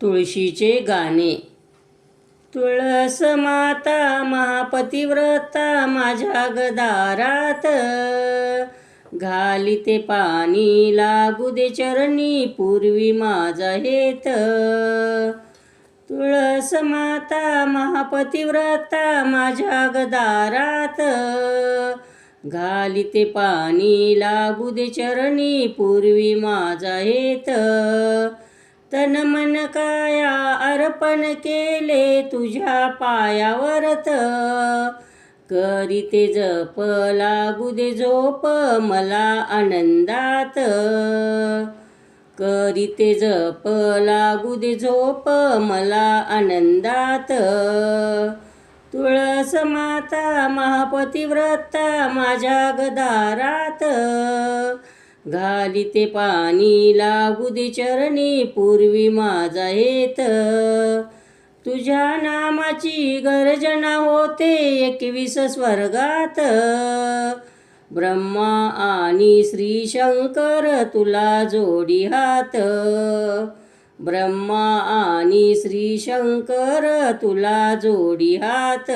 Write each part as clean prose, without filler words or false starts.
तुळशीचे गाणे. तुळस माता महापतिव्रता माझ्या गदारात, घालिते पाणी लागू दे चरणी पूर्वी माझा हेत. तुळस माता महापतिव्रता माझ्या गदारात, घालिते पाणी लागू दे चरणी पूर्वी माझा हेत. तन मन काया अर्पण केले तुझ्या पायावरत, करीते जप लागू दे झोप मला आनंदात. करीते जप लागू दे झोप मला आनंदात. तुळस माता महापतिव्रता माझ्या गदारात, घालिते पाणी लागू दे चरणी पूर्वी माझा हेत. तुझ्या नामाची गर्जना होते 21 स्वर्गात, ब्रह्मा आणि श्री शंकर तुला जोडी हात. ब्रह्मा आणि श्री शंकर तुला जोडी हात.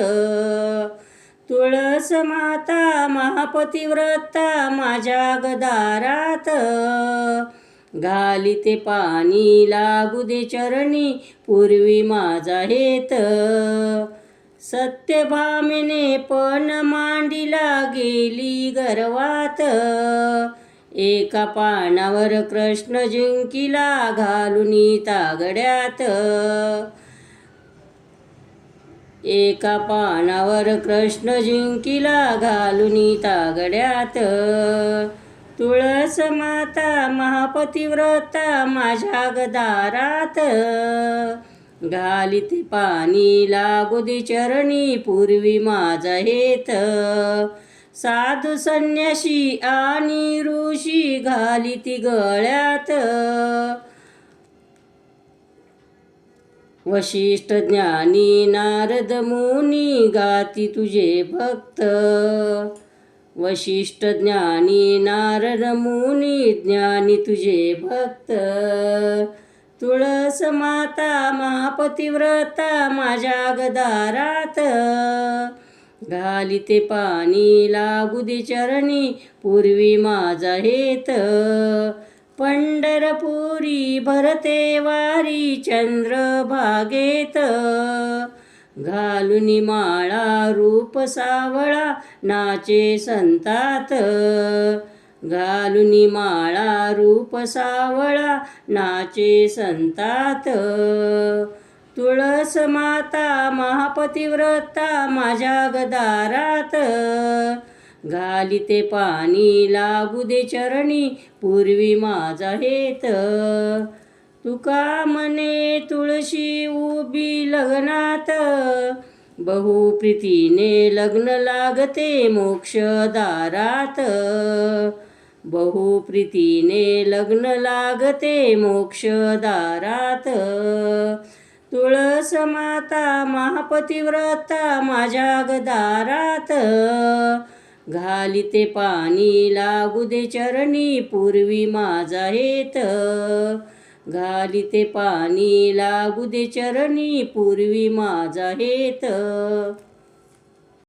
तुळस माता महापतिव्रता माझ्या गदारात, घालिते पाणी लागू दे चरणी पूर्वी माझा हेत. सत्यभामेने पण मांडीला गेली गर्वात, एका पानावर कृष्ण जिंकिला घालुनी तागड्यात. एका पानावर कृष्ण जिंकिला घालुनी तागड्यात. तुळस माता महापतिव्रता माझ्या गदारात, घालिते पाणी लागू दे चरणी पूर्वी माझा हेत. साधू संन्यासी आणि ऋषी घालिती गळ्यात, वशिष्ठ ज्ञानी नारद मुनी गाती तुझे भक्त. वशिष्ठ ज्ञानी नारद मुनी ज्ञानी तुझे भक्त. तुळस माता महापतिव्रता माझ्या गदारात, घालिते पाणी लागू दे चरणी पूर्वी माझा हेत. पंढरपुरी भरते वारी चंद्रभागेत, घालुनी माळा रूप सावळा नाचे संतात. घालुनी माळा रूप सावळा नाचे संतात. तुळस माता महापतिव्रता माझ्या गदारात, घालिते पाणी लागू दे चरणी पूर्वी माझा हेत. तुका म्हणे तुळशी उभी लग्नात, बहुप्रीतीने लग्न लागते मोक्षदारात. बहुप्रीतीने लग्न लागते मोक्षदारात. तुळस माता महापतिव्रता माझ्या गदारात, घालिते पाणी लागू दे चरणी पूर्वी माझा हेत. घालिते पाणी लागू दे चरणी पूर्वी माझा हेत.